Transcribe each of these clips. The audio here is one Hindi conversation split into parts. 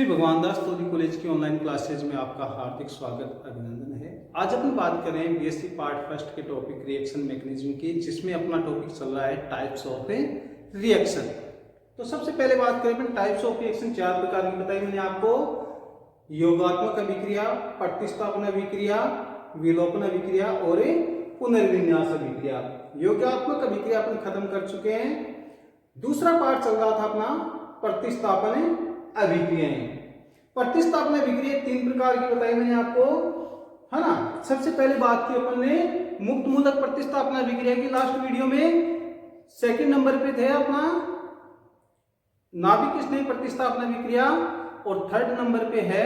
श्री भगवान दास तोरी कॉलेज की ऑनलाइन क्लासेज में आपका हार्दिक स्वागत अभिनंदन है। आज अपन बात करें बीएससी पार्ट फर्स्ट के टॉपिक रिएक्शन मैकेनिज्म की, जिसमें अपना टॉपिक चल रहा है टाइप्स ऑफ रिएक्शन। तो सबसे पहले बात करें अपन टाइप्स ऑफ रिएक्शन चार प्रकार की बताई मैंने आपको। योगात्मक अभिक्रिया, प्रतिस्थापन अभिक्रिया, विलोपन अभिक्रिया और पुनर्विन्यास अभिक्रिया। योगात्मक अभिक्रिया अपन खत्म कर चुके हैं। दूसरा पार्ट चल रहा था अपना प्रतिस्थापन अभिक्रियाएं। प्रतिस्थापन अभिक्रिया तीन प्रकार की बताई मैंने आपको, है ना। सबसे पहले बात की अपन ने मुक्त मूलक प्रतिस्थापन अभिक्रिया की लास्ट वीडियो में। सेकंड नंबर पे थे अपना नाभिक स्नेही प्रतिस्थापन अभिक्रिया और थर्ड नंबर पे है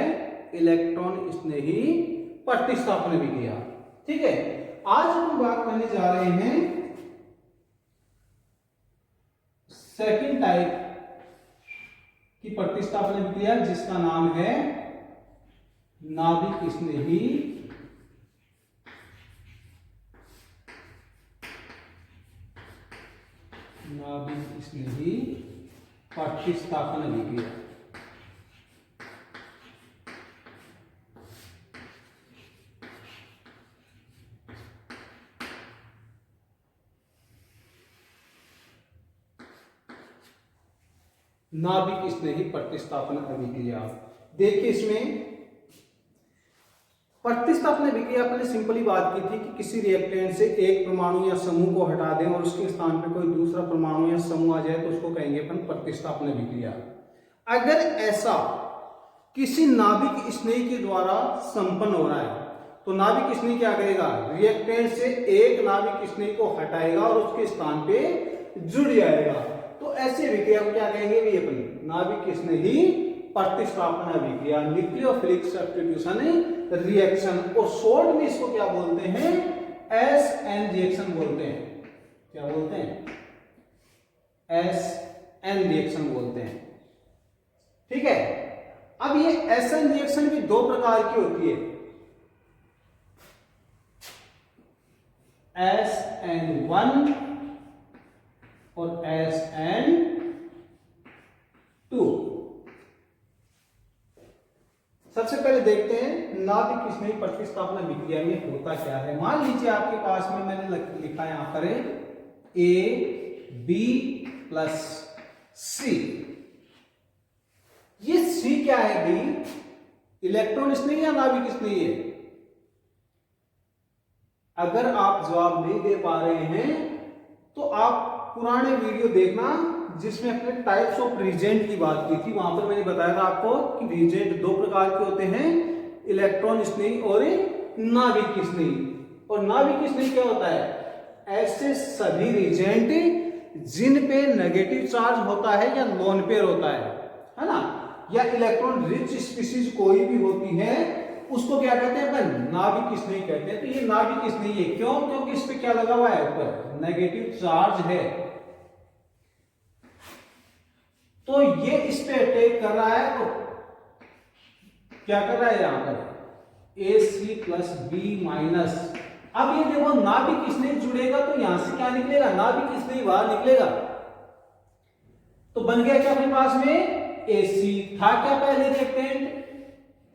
इलेक्ट्रॉन स्नेही प्रतिस्थापन अभिक्रिया। ठीक है, आज हम बात करने जा रहे हैं सेकंड टाइप की प्रतिस्थापन अभिक्रिया, जिसका नाम है नाभिक स्नेही प्रतिस्थापन अभिक्रिया। नाभिक स्नेही प्रतिस्थापन अभिक्रिया। देखिए, इसमें प्रतिस्थापन अभिक्रिया अपने सिंपली बात की थी कि किसी रिएक्टेंट से एक परमाणु या समूह को हटा दें और उसके स्थान पर कोई दूसरा परमाणु या समूह आ जाए तो उसको कहेंगे अपन प्रतिस्थापन अभिक्रिया। अगर ऐसा किसी नाभिक स्नेही के द्वारा संपन्न हो रहा है तो नाभिक स्नेही क्या करेगा, रिएक्टेंट से एक नाभिक स्नेही को हटाएगा और उसके स्थान पे जुड़ जाएगा। तो ऐसे अभिक्रिया को क्या कहेंगे भी अपन, नाभिक स्नेही प्रतिस्थापन अभिक्रिया, न्यूक्लियोफिलिक सब्स्टिट्यूशन रिएक्शन। और शॉर्ट में इसको क्या बोलते हैं, एसएन रिएक्शन बोलते हैं। क्या बोलते हैं, एसएन रिएक्शन बोलते हैं। ठीक है, अब ये एसएन रिएक्शन भी दो प्रकार की होती है, SN1 और SN2। सबसे पहले देखते हैं नाभिक स्नेही प्रतिस्थापन अभिक्रिया में होता क्या है। मान लीजिए आपके पास में मैंने लिखा है यहां पर AB+C। ये C क्या है B, इलेक्ट्रॉन स्नेही या नाभिक स्नेही है? अगर आप जवाब नहीं दे पा रहे हैं तो आप पुराने वीडियो देखना जिसमें अपने टाइप्स ऑफ रिजेंट की बात की थी। वहां पर मैंने बताया था आपको कि रिजेंट दो प्रकार के होते हैं, इलेक्ट्रॉन स्नेही और नाभिक स्नेही। और नाभिक स्नेही क्या होता है, ऐसे सभी रिजेंट जिन पे नेगेटिव चार्ज होता है या लोन पेयर होता है ना, या इलेक्ट्रॉन रिच स्पीशीज कोई भी होती है, उसको क्या कहते हैं अपन, नाभिक स्नेही कहते हैं। तो ये नाभिक स्नेही है, क्यों? क्योंकि इस पे क्या लगा हुआ है, ऊपर नेगेटिव चार्ज है। तो ये इस पे अटैक कर रहा है, तो क्या कर रहा है यहां पर AC+B-। अब ये देखो नाभिक स्नेही जुड़ेगा तो यहां से क्या निकलेगा, नाभिक स्नेही बाहर निकलेगा। तो बन गया क्या अपने पास में AC, था क्या पहले रिएक्टेंट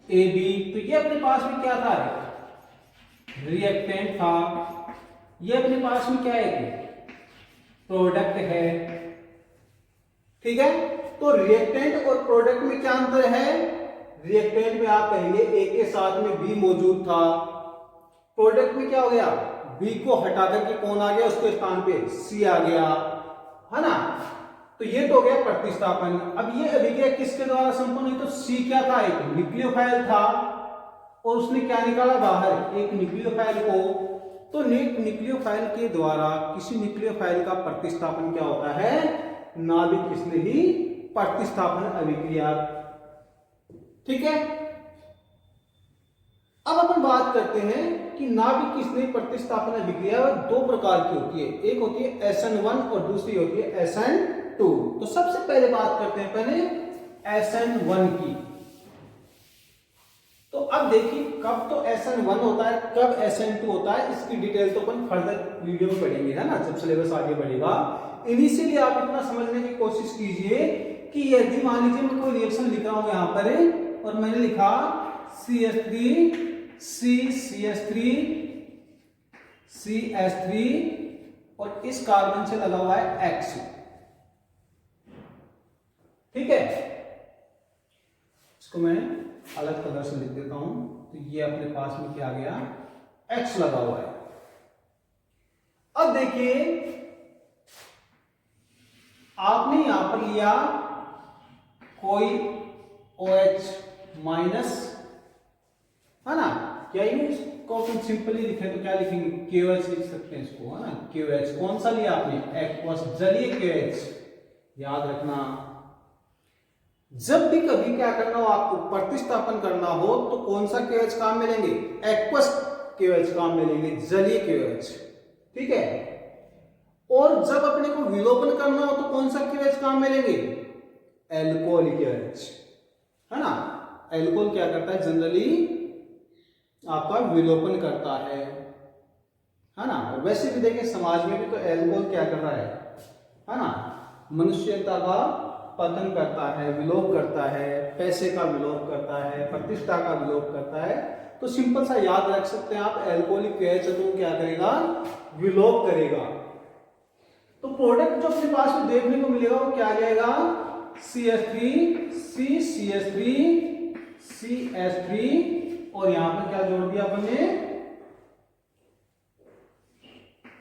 AB, तो ये अपने पास में क्या था, रिएक्टेंट था। ये अपने पास में क्या है, प्रोडक्ट है। ठीक है, तो रिएक्टेंट और प्रोडक्ट में क्या अंतर है, रिएक्टेंट में आप कहेंगे A के साथ में B मौजूद था, प्रोडक्ट में क्या हो गया, B को हटा करके कौन आ गया, उसके स्थान पे C आ गया, है ना। तो ये तो हो गया प्रतिस्थापन। अब ये अभिक्रिया किसके द्वारा संपन्न हुई, तो C क्या था, एक न्यूक्लियोफाइल था और उसने क्या निकाला बाहर, एक न्यूक्लियोफाइल को। तो न्यूक्लियोफाइल के द्वारा किसी न्यूक्लियोफाइल का प्रतिस्थापन क्या होता है, नाभिक स्नेही प्रतिस्थापन अभिक्रिया। ठीक है, अब अपन बात करते हैं कि नाभिक स्नेही प्रतिस्थापन अभिक्रिया दो प्रकार की होती है, एक होती है SN1 और दूसरी होती है SN2। तो सबसे पहले बात करते हैं पहले SN1 की। तो अब देखिए कब तो SN1 होता है, कब SN2 होता है, इसकी डिटेल तो अपन फर्दर वीडियो में पढ़ेंगे, है ना, जब सिलेबस आगे बढ़ेगा। इनिशियली आप इतना समझने की कोशिश कीजिए कि यदि मान लीजिए मैं कोई रिएक्शन लिख रहा हूं यहां पर और मैंने लिखा CH3 CH3 CH3 और इस कार्बन से लगा हुआ है X, ठीक है, इसको मैं अलग कलर से लिख देता हूं। तो ये अपने पास में क्या आ गया, X लगा हुआ है। अब देखिए आपने यहां पर लिया कोई OH माइनस, है ना, क्या इसको अपन सिंपली लिखे तो क्या लिखेंगे, KOH लिख सकते हैं इसको, है ना, KOH। कौन सा लिया आपने, एक्वस जलीय KOH। याद रखना जब भी कभी क्या करना हो आपको, प्रतिस्थापन करना हो तो कौन सा KOH काम में लेंगे, एक्वस KOH काम में लेंगे, जलीय KOH, ठीक है। और जब अपने को विलोपन करना हो तो कौन सा KOH काम में लेंगे, एल्कोहलिक KOH, है ना। एल्कोहल क्या करता है, जनरली आपका विलोपन करता है ना। वैसे भी देखें समाज में भी तो एल्कोहल क्या कर रहा है ना, मनुष्यता का पतन करता है, विलोप करता है, पैसे का विलोप करता है, प्रतिष्ठा का विलोप करता है। तो सिंपल सा याद रख सकते हैं आप, एल्कोहलिक KOH तो क्या करेगा, विलोप करेगा। तो प्रोडक्ट जो अपने पास में देखने को मिलेगा वो क्या आ जाएगा, CH3 CCH3 CH3 और यहां पर क्या जोड़ दिया अपन ने,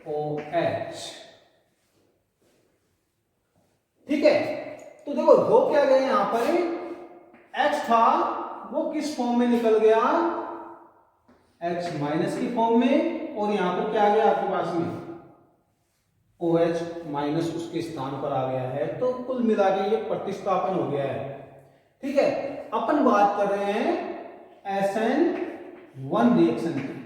OH, ठीक है। तो देखो हो क्या गया यहां पर, X था वो किस फॉर्म में निकल गया, X माइनस की फॉर्म में, और यहां पर क्या आ गया आपके पास में, OH माइनस उसके स्थान पर आ गया है। तो कुल मिला के ये प्रतिस्थापन हो गया है, ठीक है। अपन बात कर रहे हैं SN1 रिएक्शन की।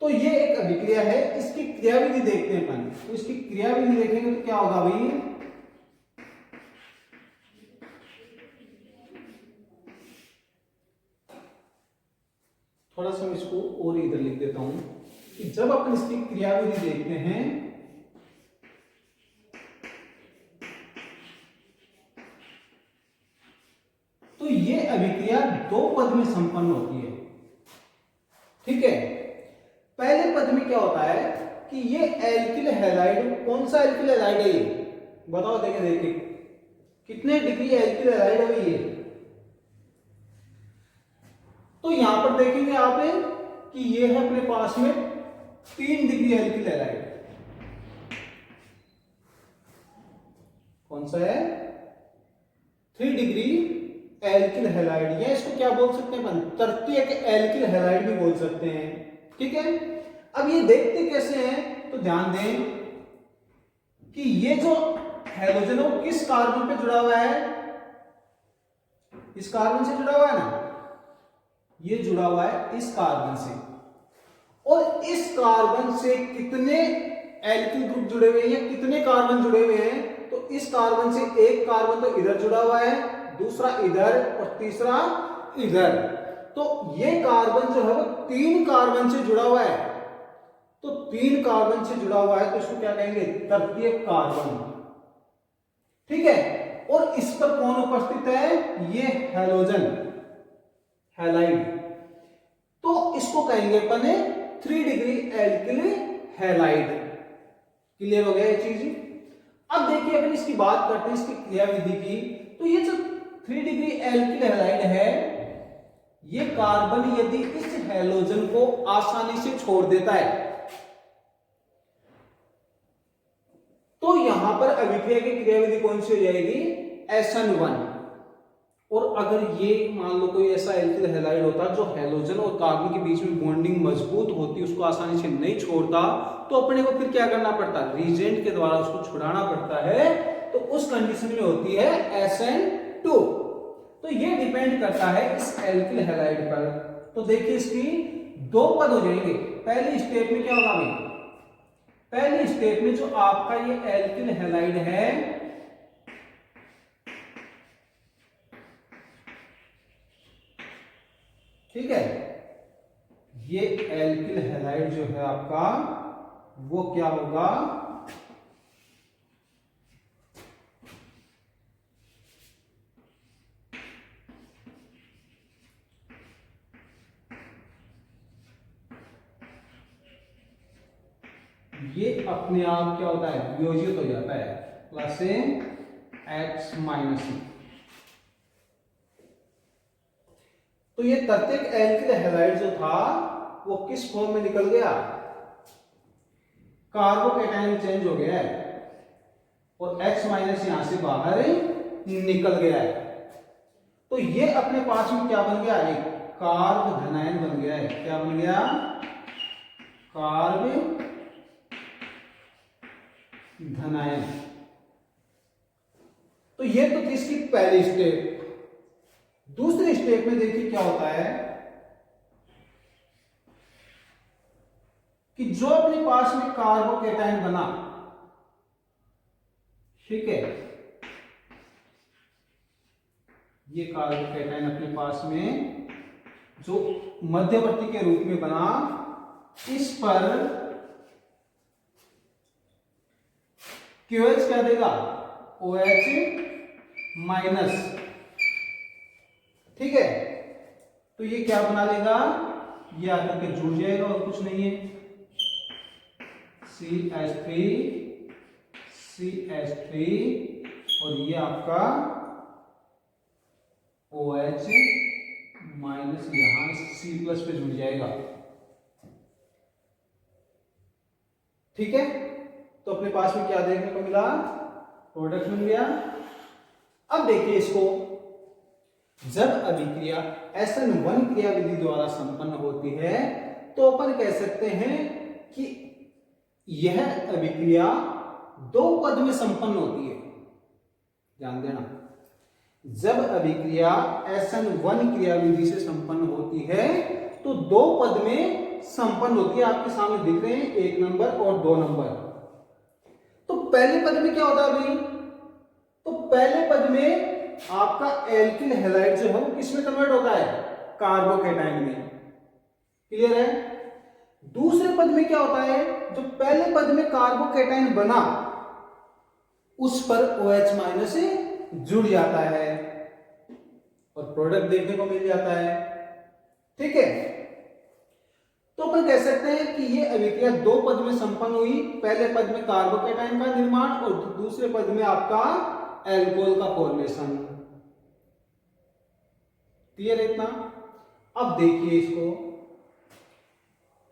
तो ये एक अभिक्रिया है, इसकी क्रियाविधि देखते हैं अपन। तो इसकी क्रियाविधि देखेंगे तो क्या होगा भाई, थोड़ा सा मैं इसको और इधर लिख देता हूं कि जब अपन इसकी क्रियाविधि देखते हैं तो ये अभिक्रिया दो पद में संपन्न होती है, ठीक है। पहले पद में क्या होता है कि ये एल्किल हैलाइड, कौन सा एल्किल हैलाइड है ये बताओ, देखें देखिए कितने डिग्री एल्किल हैलाइड है ये। तो यहां पर देखेंगे आप कि ये है अपने पास में 3 डिग्री एल्किल हैलाइड, कौन सा है, 3 डिग्री एल्किल हैलाइड, या इसको क्या बोल सकते हैं अपन, तृतीयक एल्किल हैलाइड भी बोल सकते हैं, ठीक है। अब ये देखते कैसे हैं, तो ध्यान दें कि ये जो हैलोजन है वो किस कार्बन पे जुड़ा हुआ है, इस कार्बन से जुड़ा हुआ है ना, ये जुड़ा हुआ है इस कार्बन से। और इस कार्बन से कितने एल्किल ग्रुप जुड़े हुए हैं या कितने कार्बन जुड़े हुए हैं, तो इस कार्बन से एक कार्बन तो इधर जुड़ा हुआ है, दूसरा इधर और तीसरा इधर। तो ये कार्बन जो है वो 3 कार्बन से जुड़ा हुआ है। तो 3 कार्बन से जुड़ा हुआ है तो इसको क्या कहेंगे, तृतीयक कार्बन, ठीक है। और इस पर कौन उपस्थित है, ये हैलोजन हैलाइड, तो इसको कहेंगे अपन 3 डिग्री एल्किल हैलाइड। क्लियर हो गया ये चीज। अब देखिए अपन इसकी बात करते हैं इसकी क्रियाविधि की। तो ये जो 3 डिग्री एल्किल हैलाइड है, ये कार्बन यदि इस हैलोजन को आसानी से छोड़ देता है तो यहां पर अभिक्रिया की क्रियाविधि कौन सी हो जाएगी, SN1। और अगर ये मान लो कोई ऐसा एल्किल हैलाइड होता जो हैलोजन और कार्बन के बीच में बॉन्डिंग मजबूत होती, उसको आसानी से नहीं छोड़ता, तो अपने को फिर क्या करना पड़ता, रीजेंट के द्वारा उसको छुड़ाना पड़ता है। तो उस कंडीशन में होती है SN2। तो ये डिपेंड करता है इस एल्किल हैलाइड पर। तो देखिए इसकी 2 पद हो जाएंगे। पहली स्टेप में क्या होगा भाई, पहली स्टेप में जो आपका ये एल्किल हैलाइड है, ठीक है, ये एल्किल हैलाइड जो है आपका वो क्या होगा, ये अपने आप क्या होता है, वियोजित हो जाता है, प्लस x माइनस सी। तो ये प्रत्येक एल्किल हैलाइड जो था वो किस फॉर्म में निकल गया, कार्बोकेटाइन में चेंज हो गया है और X माइनस यहां से बाहर निकल गया है। तो ये अपने पास में क्या बन गया, एक कार्ब धनायन बन गया है। क्या बन गया, कार्ब धनायन। तो ये तो थी इसकी पहली स्टेप। दूसरी स्टेप में देखिए क्या होता है कि जो अपने पास में कार्बोकेटाइन बना, ठीक है, ये कार्बोकेटाइन अपने पास में जो मध्यवर्ती के रूप में बना, इस पर QH क्या देगा, OH माइनस, ठीक है। तो ये क्या बना लेगा, ये आकर के जुड़ जाएगा और कुछ नहीं है, CH3 CH3 और ये आपका OH माइनस यहां C+ पे जुड़ जाएगा, ठीक है। तो अपने पास में क्या देखने को मिला, प्रोडक्ट बन गया। अब देखिए इसको, जब अभिक्रिया SN1 क्रिया विधि द्वारा संपन्न होती है तो अपन कह सकते हैं कि यह अभिक्रिया दो पद में संपन्न होती है। ध्यान देना, जब अभिक्रिया SN1 क्रिया विधि से संपन्न होती है तो दो पद में संपन्न होती है। आपके सामने दिख रहे हैं 1 नंबर और 2 नंबर। तो पहले पद में क्या होता है भाई, तो पहले पद में आपका एल्किल हैलाइड जो है वो किस में कन्वर्ट होता है, कार्बोकेटाइन में। क्लियर है। दूसरे पद में क्या होता है, जो पहले पद में कार्बोकेटाइन बना उस पर OH माइनस जुड़ जाता है और प्रोडक्ट देखने को मिल जाता है, ठीक है। तो अपन कह सकते हैं कि ये अभिक्रिया दो पद में संपन्न हुई। पहले पद में कार्बोकेटाइन का निर्माण और दूसरे पद में आपका एल्कोहल का फॉर्मेशन। क्लियर है इतना। अब देखिए इसको,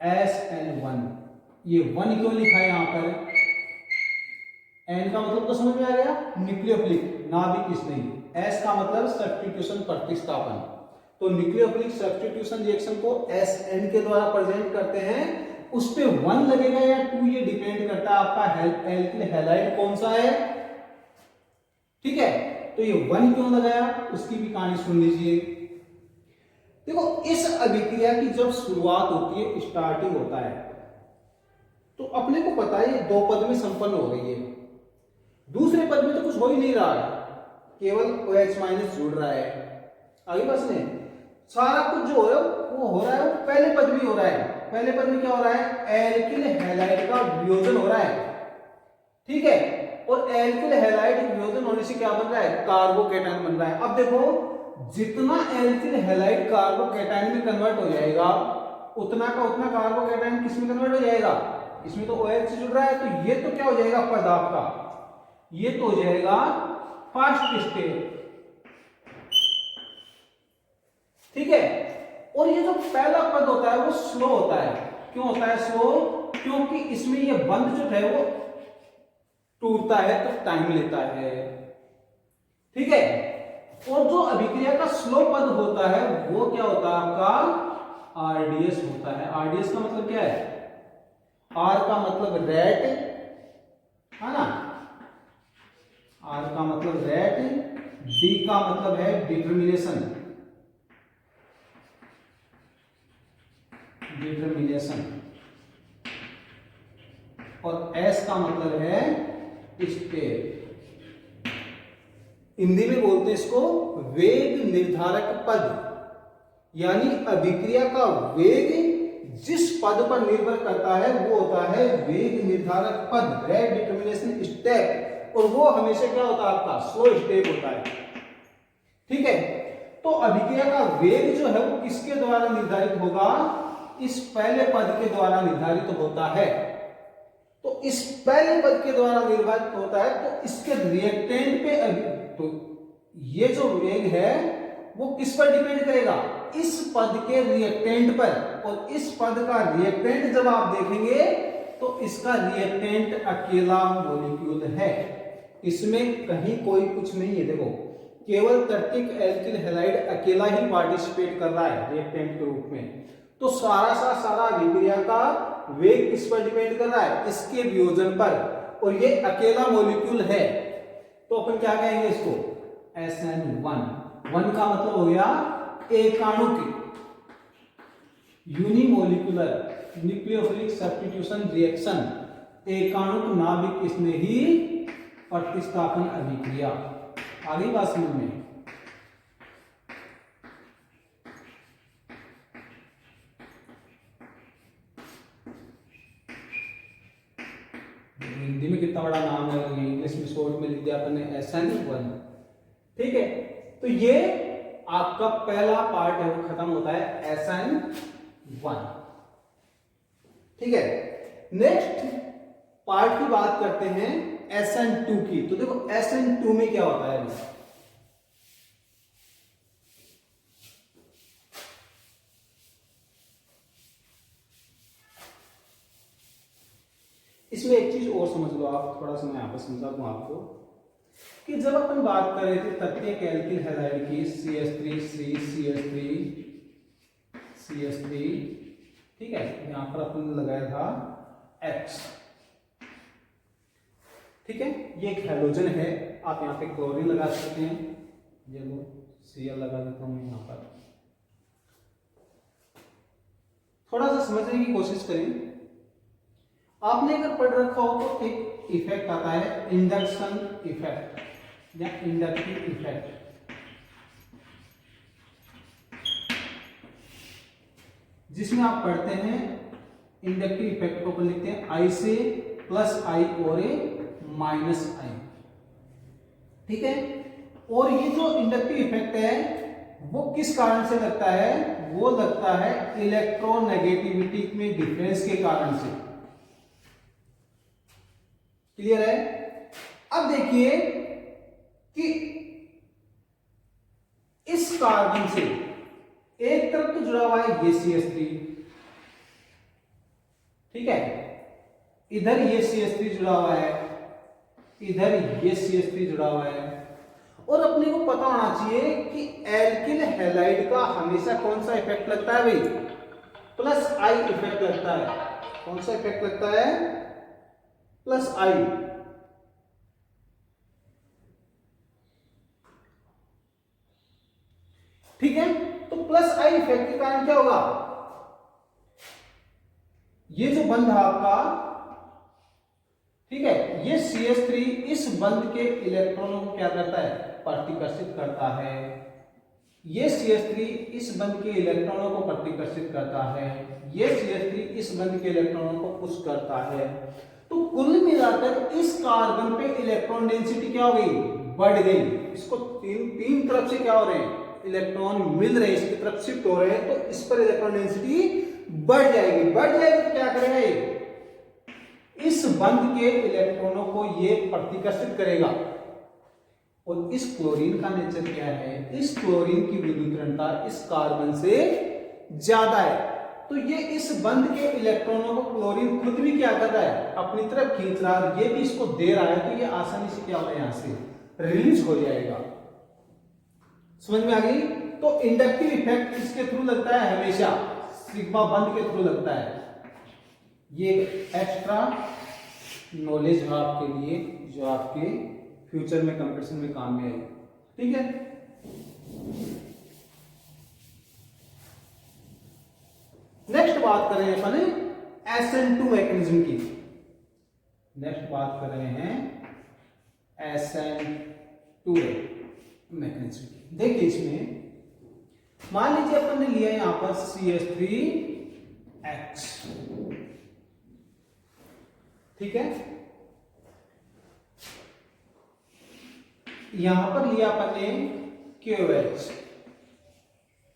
SN1, ये 1 क्यों लिखा है यहां पर, N का मतलब तो समझ में आ गया, न्यूक्लियोफिलिक, नाभिक स्नेही। S का मतलब सब्स्टिट्यूशन, प्रतिस्थापन। तो न्यूक्लियोफिलिक सब्स्टिट्यूशन रिएक्शन को SN के द्वारा प्रेजेंट करते हैं। उस पे 1 लगेगा या 2 ये डिपेंड करता है आपका एल्किल हैलाइड कौन सा है, ठीक है। तो ये 1 क्यों लगाया, उसकी भी कहानी सुन लीजिए। देखो, इस अभिक्रिया की जब शुरुआत होती है, स्टार्टिंग होता है, तो अपने को पता है ये दो पद में संपन्न हो रही है। दूसरे पद में तो कुछ हो ही नहीं रहा है, केवल OH माइनस जुड़ रहा है। आगे बस नहीं, सारा कुछ जो हो रहा है वो हो रहा है, वो पहले पद में हो रहा है। पहले पद में क्या हो रहा है, एल्किल हैलाइड का वियोजन हो रहा है, ठीक है। और एल्किल हैलाइड वियोजन होने से क्या बन रहा है, कार्बोकेटाइन बन रहा है। अब देखो, जितना एल्किल हैलाइड कार्बोकेटाइन में कन्वर्ट हो जाएगा, उतना का उतना कार्बोकेटाइन किस में कन्वर्ट हो जाएगा, इसमें तो OH से जुड़ रहा है। तो ये तो क्या हो जाएगा पद आपका, ये तो हो जाएगा फर्स्ट स्टेप, ठीक है। और ये जो पहला पद होता है वो स्लो होता है। क्यों होता है स्लो, क्योंकि इसमें ये बंध जो है वो टूटता है तो टाइम लेता है, ठीक है। और जो अभिक्रिया का स्लो पद होता है वो क्या होता है आपका RDS होता है। RDS का मतलब क्या है, R का मतलब रेट है ना, R का मतलब रेट, D का मतलब है डिटर्मिनेशन, और S का मतलब है स्टेप। हिंदी में बोलते हैं इसको वेग निर्धारक पद, यानी अभिक्रिया का वेग जिस पद पर निर्भर करता है वो होता है वेग निर्धारक पद, रेट डिटर्मिनेशन स्टेप। और वो हमेशा क्या होता है आपका स्लो स्टेप होता है, ठीक है। तो अभिक्रिया का वेग जो है वो किसके द्वारा निर्धारित होगा, इस पहले पद के द्वारा निर्धारित होता है। तो इस पहले पद के द्वारा निर्वाचित होता है, तो इसके रिएक्टेंट पे तो ये जो वेग है वो किस पर डिपेंड करेगा, इस पद के रिएक्टेंट पर। और इस पद का रिएक्टेंट जब आप देखेंगे तो इसका रिएक्टेंट अकेला मॉलिक्यूल है, इसमें कहीं कोई कुछ नहीं है। देखो केवल तर्किक एल्किल हैलाइड अकेला ही पार्टिसिपेट कर रहा है रिएक्टेंट के रूप में। तो सारा अभिक्रिया का वेग किस पर डिपेंड कर रहा है, इसके वियोजन पर, और ये अकेला मॉलिक्यूल है। तो अपन क्या कहेंगे इसको, SN1। 1 का मतलब हो गया एकाणुक यूनिमोलिकुलर न्यूक्लियोफिलिक सब्स्टिट्यूशन रिएक्शन, एकाणुक नाभिक स्नेही प्रतिस्थापन अभिक्रिया। आ गई बात समझ में। हिंदी में कितना बड़ा नाम है, इंग्लिश में शॉर्ट में लिख दिया अपन ने SN1। ठीक है, तो ये आपका पहला पार्ट है वो खत्म होता है SN1। ठीक है, नेक्स्ट पार्ट की बात करते हैं SN2 की। तो देखो SN2 में क्या होता है अभी, इसमें एक चीज और समझ लो आप, थोड़ा सा मैं यहां पर समझा दूं आपको कि जब अपन बात कर रहे थे तत्व एल्किल हैलाइड की CH3 ठीक है, यहां पर अपन लगाया था X। ठीक है, ये एक हैलोजन है, आप यहां पे क्लोरीन लगा सकते हैं, ये लो Cl लगा देता हूं यहां पर। थोड़ा सा समझने की कोशिश करें। आपने अगर पढ़ रखा हो तो एक इफेक्ट आता है इंडक्शन इफेक्ट या इंडक्टिव इफेक्ट, जिसमें आप पढ़ते हैं इंडक्टिव इफेक्ट को अपन लिखते हैं I से +I और A -I। ठीक है, और ये जो इंडक्टिव इफेक्ट है वो किस कारण से लगता है, वो लगता है इलेक्ट्रोनेगेटिविटी में डिफरेंस के कारण से। क्लियर है। अब देखिए कि इस कार्बन से एक तरफ तो जुड़ा हुआ है ये CH3, ठीक है, इधर ये CH3 जुड़ा हुआ है, इधर ये CH3 जुड़ा हुआ है। और अपने को पता होना चाहिए कि एल्किल हैलाइड का हमेशा कौन सा इफेक्ट लगता है भाई, +I इफेक्ट लगता है। कौन सा इफेक्ट लगता है, +I। ठीक है, तो +I इफेक्ट के कारण क्या होगा, ये जो बंध है आपका, ठीक है, ये CH3 इस बंध के इलेक्ट्रॉनों को क्या करता है, प्रतिकर्षित करता है। ये CH3 इस बंध के इलेक्ट्रॉनों को प्रतिकर्षित करता है, ये CH3 इस बंध के इलेक्ट्रॉनों को पुश करता है। तो कुल मिलाकर इस कार्बन पे इलेक्ट्रॉन डेंसिटी क्या हो गई, बढ़ गई। इसको तीन तरफ से क्या हो रहे हैं, इलेक्ट्रॉन मिल रहे हैं, इसकी तरफ शिफ्ट हो रहे हैं, तो इस पर इलेक्ट्रॉन डेंसिटी बढ़ जाएगी। बढ़ जाएगी तो क्या करेगा, ये इस बंध के इलेक्ट्रॉनों को ये प्रतिकर्षित करेगा। और इस क्लोरीन का नेचर क्या है, इस क्लोरीन की विद्युतीकरणता इस कार्बन से ज्यादा है, तो ये इस बंध के इलेक्ट्रॉनों को क्लोरीन खुद भी क्या कर रहा है, अपनी तरफ खींच रहा है, ये भी इसको दे रहा है, तो ये आसानी से क्या होगा, यहां से रिलीज हो जाएगा। समझ में आ गई। तो इंडक्टिव इफेक्ट किसके थ्रू लगता है, हमेशा सिग्मा बंध के थ्रू लगता है। ये एक्स्ट्रा नॉलेज है आपके लिए, जो आपके फ्यूचर में कंपटीशन में काम में आएगी। ठीक है, नेक्स्ट बात कर रहे हैं अपन SN2 मैकेनिज्म की। नेक्स्ट बात कर रहे हैं SN2 मैकेनिज्म की। देखिए इसमें मान लीजिए अपन ने लिया यहां पर CH3X, ठीक है, यहां पर लिया अपन ने KOH,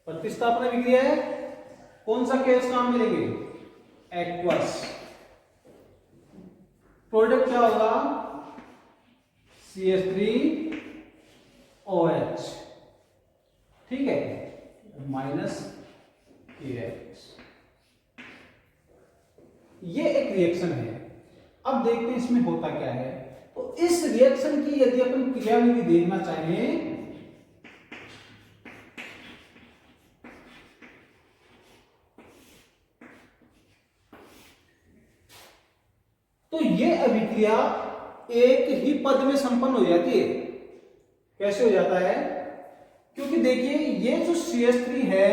प्रतिस्थापन अभिक्रिया है, कौन सा केस काम मिलेंगे, एक्वस। प्रोडक्ट क्या होगा, CH3OH, ठीक है, माइनस KH। ये एक रिएक्शन है। अब देखते हैं इसमें होता क्या है। तो इस रिएक्शन की यदि अपन क्रियाविधि देखना चाहें तो ये अभिक्रिया एक ही पद में संपन्न हो जाती है। कैसे हो जाता है, क्योंकि देखिए ये जो CH3 है,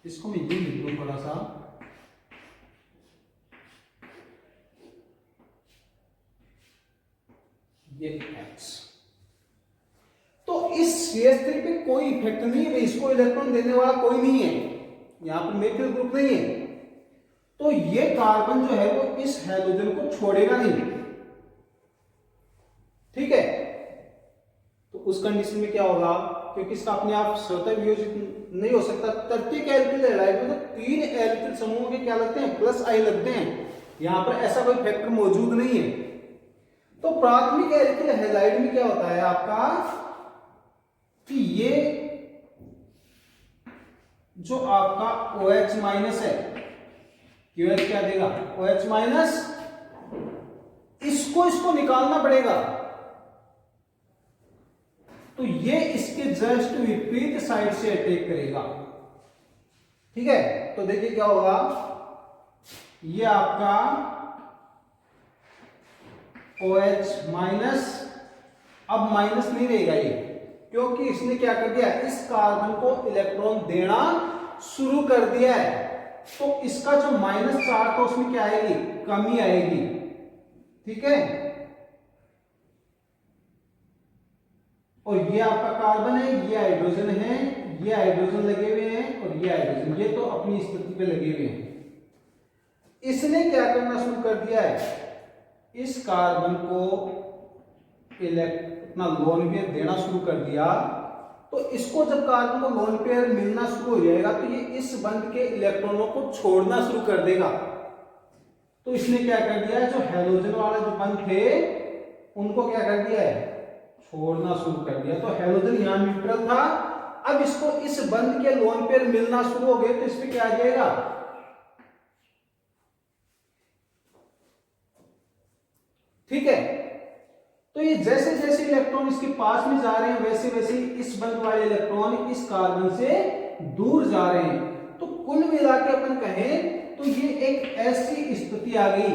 इसको मैं ये लिख दूं थोड़ा सा, ये X। तो इस CH3 पे कोई इफेक्ट नहीं है, इसको इलेक्ट्रॉन देने वाला कोई नहीं है, यहां पर मेथिल ग्रुप नहीं है। तो ये कार्बन जो है वो इस हाइड्रोजन को छोड़ेगा नहीं, ठीक है। तो उस कंडीशन में क्या होगा, क्योंकि इसका अपने आप स्वतः वियोजित नहीं हो सकता, प्रत्येक एल्किल हैलाइड में तो 3 एल्किल समूहों के क्या लगते हैं, प्लस आई लगते हैं। यहां पर ऐसा कोई फैक्टर मौजूद नहीं है। तो प्राथमिक एल्किल हैलाइड में क्या होता है आपका कि ये जो आपका OH माइनस है, QH क्या देगा, OH माइनस, इसको निकालना पड़ेगा। तो ये इसके जस्ट विपरीत साइड से अटैक करेगा, ठीक है। तो देखिए क्या होगा, ये आपका OH माइनस, अब माइनस नहीं रहेगा ये, क्योंकि इसने क्या कर दिया, इस कार्बन को इलेक्ट्रॉन देना शुरू कर दिया है। तो इसका जो माइनस चार्ज था उसमें क्या आएगी, कमी आएगी, ठीक है। और ये आपका कार्बन है, ये हाइड्रोजन है, ये हाइड्रोजन लगे हुए हैं और ये हाइड्रोजन, ये तो अपनी स्थिति पे लगे हुए हैं। इसने क्या करना शुरू कर दिया है, इस कार्बन को अपना लोन पेयर देना शुरू कर दिया। तो इसको जब कार्बन को लोन पेयर मिलना शुरू हो जाएगा तो ये इस बंध के इलेक्ट्रॉनों को छोड़ना शुरू कर देगा। तो इसने क्या कर दिया है, जो हैलोजन वाले जो बंध थे उनको क्या कर दिया है, छोड़ना शुरू कर दिया। तो हैलोजन यहां न्यूट्रल था, अब इसको इस बंध के लोन पेयर मिलना शुरू हो गए तो इस पे क्या आ जाएगा, ठीक है। तो ये जैसे जैसे इलेक्ट्रॉन इसके पास में जा रहे हैं वैसे वैसे इस बंध वाले इलेक्ट्रॉन इस कार्बन से दूर जा रहे हैं। तो कुल मिला के अपन कहें तो ये एक ऐसी स्थिति आ गई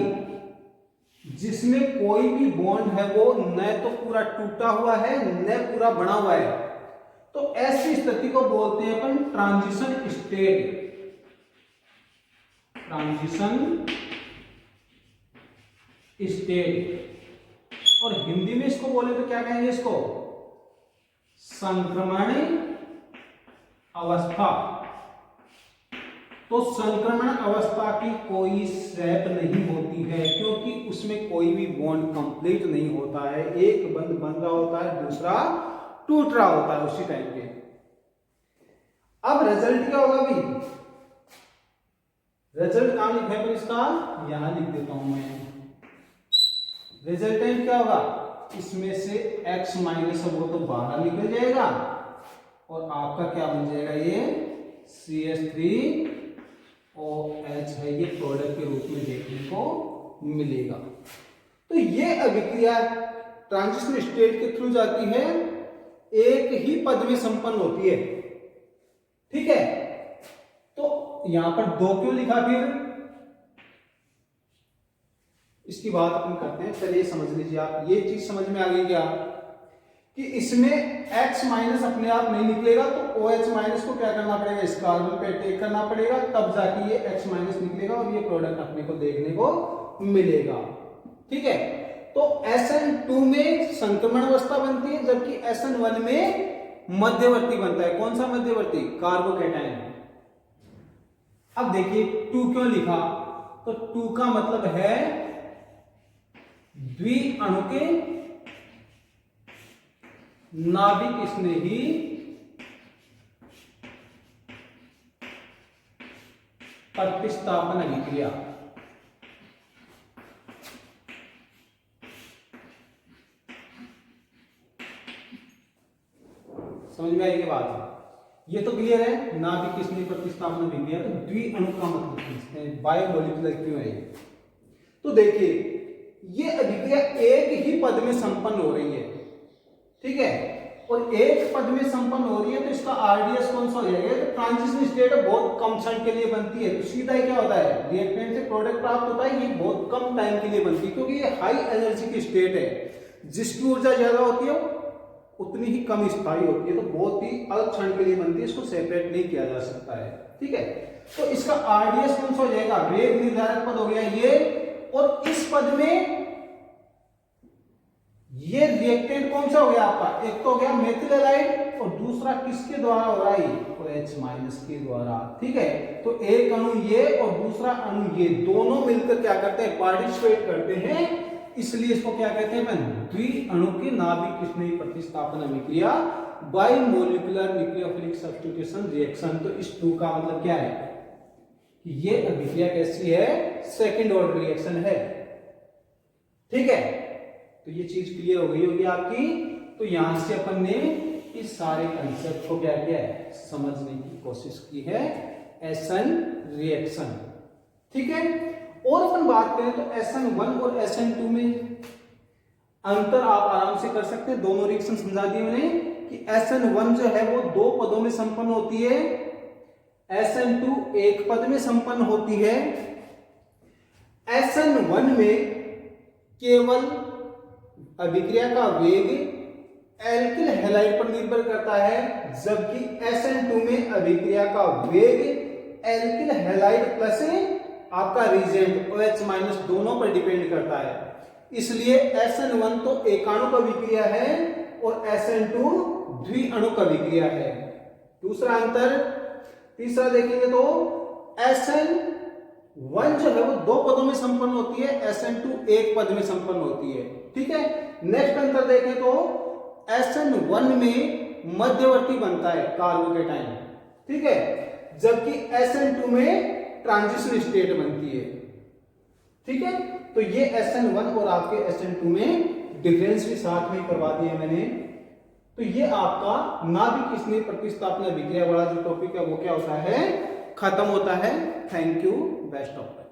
जिसमें कोई भी बॉन्ड है वो न तो पूरा टूटा हुआ है न पूरा बना हुआ है। तो ऐसी स्थिति को बोलते हैं अपन ट्रांजिशन स्टेट, ट्रांजिशन स्टेट। और हिंदी में इसको बोले तो क्या कहेंगे, इसको संक्रमण अवस्था। तो संक्रमण अवस्था की कोई शर्त नहीं होती है क्योंकि उसमें कोई भी बॉन्ड कंप्लीट नहीं होता है, एक बंध बन रहा होता है दूसरा टूट रहा होता है उसी टाइम पे। अब रिजल्ट क्या होगा भाई, रिजल्ट कहां लिखा है, इसका यहां लिख देता हूं मैं। रिजल्टेंट क्या होगा, इसमें से X माइनस वो तो बाहर निकल जाएगा और आपका क्या बन जाएगा, ये CH3OH है, ये प्रोडक्ट के रूप में देखने को मिलेगा। तो ये अभिक्रिया ट्रांजिशन स्टेट के थ्रू जाती है, एक ही पद में संपन्न होती है, ठीक है। तो यहां पर 2 क्यों लिखा, फिर इसकी बात अपन करते हैं। चलिए समझ लीजिए आप, ये चीज समझ में आ गई क्या कि इसमें X माइनस अपने आप नहीं निकलेगा तो OH माइनस को क्या करना पड़ेगा, इस कार्बन पे अटैक करना पड़ेगा, तब जाके ये X माइनस निकलेगा और ये प्रोडक्ट अपने को देखने को मिलेगा, ठीक है। तो SN2 में संक्रमण अवस्था बनती है जबकि SN1 में मध्यवर्ती बनता है। कौन सा मध्यवर्ती, कार्बोकैटायन। अब देखिए 2 क्यों लिखा, तो 2 का मतलब है द्विअणु के नाभिक स्नेही प्रतिस्थापन अभिक्रिया। बाद ये तो क्लियर है, नाभिक स्नेह प्रतिस्थापन अभिक्रिया। तो द्विअणु का मतलब पूछते हैं, बायोमोलिकुलर क्यों है ये। तो देखिए ये अभिक्रिया एक ही पद में संपन्न हो रही है, ठीक है, और एक पद में संपन्न हो रही है तो इसका आरडीएस कौन सा हो जाएगा, तो ट्रांजिशन स्टेट बहुत कम क्षण के लिए बनती है। तो सीधा क्या होता है, रिएक्टेंट से प्रोडक्ट प्राप्त होता है, ये बहुत कम टाइम के लिए बनती है, क्योंकि ये हाई एनर्जी की स्टेट है, जिसकी ऊर्जा ज्यादा होती है उतनी ही कम स्थायी होती है, तो बहुत ही अल्प क्षण के लिए बनती है, इसको सेपरेट नहीं किया जा सकता है, ठीक है। तो इसका आरडीएस कौन सा हो जाएगा, वेग निर्धारक पद हो गया ये, और इस पद में ये रिएक्टेंट कौन सा हो गया आपका, एक तो हो गया मेथिल हैलाइड और दूसरा किसके द्वारा हो रहा है, OH- के द्वारा, ठीक है। तो एक अणु ये और दूसरा अणु ये दोनों मिलकर क्या करते हैं, पार्टिसिपेट करते हैं, इसलिए इसको क्या कहते हैं, द्विअणु की नाभिक स्नेही प्रतिस्थापन अभिक्रिया, बाइमोलिकुलर न्यूक्लियोफिलिक सब्स्टिट्यूशन रिएक्शन। तो इस 2 का मतलब क्या है, ये अभिक्रिया कैसी है, सेकंड ऑर्डर रिएक्शन है, ठीक है। तो ये चीज क्लियर हो गई होगी आपकी। तो यहां से अपन ने इस सारे कंसेप्ट को क्या किया है, समझने की कोशिश की है, एसन रिएक्शन, ठीक है। और अपन बात करें तो SN1 और SN2 में अंतर आप आराम से कर सकते हैं, दोनों रिएक्शन समझा दिए मैंने कि SN1 जो है वो 2 पदों में संपन्न होती है, SN2 एक पद में संपन्न होती है। SN1 में केवल अभिक्रिया का वेग एल्किल हैलाइड पर निर्भर करता है, जबकि SN2 में अभिक्रिया का वेग एल्किल हैलाइड प्लस आपका रिएजेंट OH- दोनों पर डिपेंड करता है। इसलिए SN1 तो एकाणुक अभिक्रिया है और SN2 द्विअणुक अभिक्रिया है। दूसरा अंतर, तीसरा देखेंगे तो SN1 जो है वो 2 पदों में संपन्न होती है, SN2 एक पद में संपन्न होती है, ठीक है। नेक्स्ट अंतर देखें तो SN1 में मध्यवर्ती बनता है कार्बोकेटाइन, ठीक है, जबकि SN2 में ट्रांजिशन स्टेट बनती है, ठीक है। तो ये SN1 और आपके SN2 में डिफरेंस भी साथ में करवा दिया मैंने। तो ये आपका नाभिक स्नेह प्रतिस्थापन अभिक्रिया वाला जो टॉपिक है वो क्या होता है, खत्म होता है। Thank you, best of luck.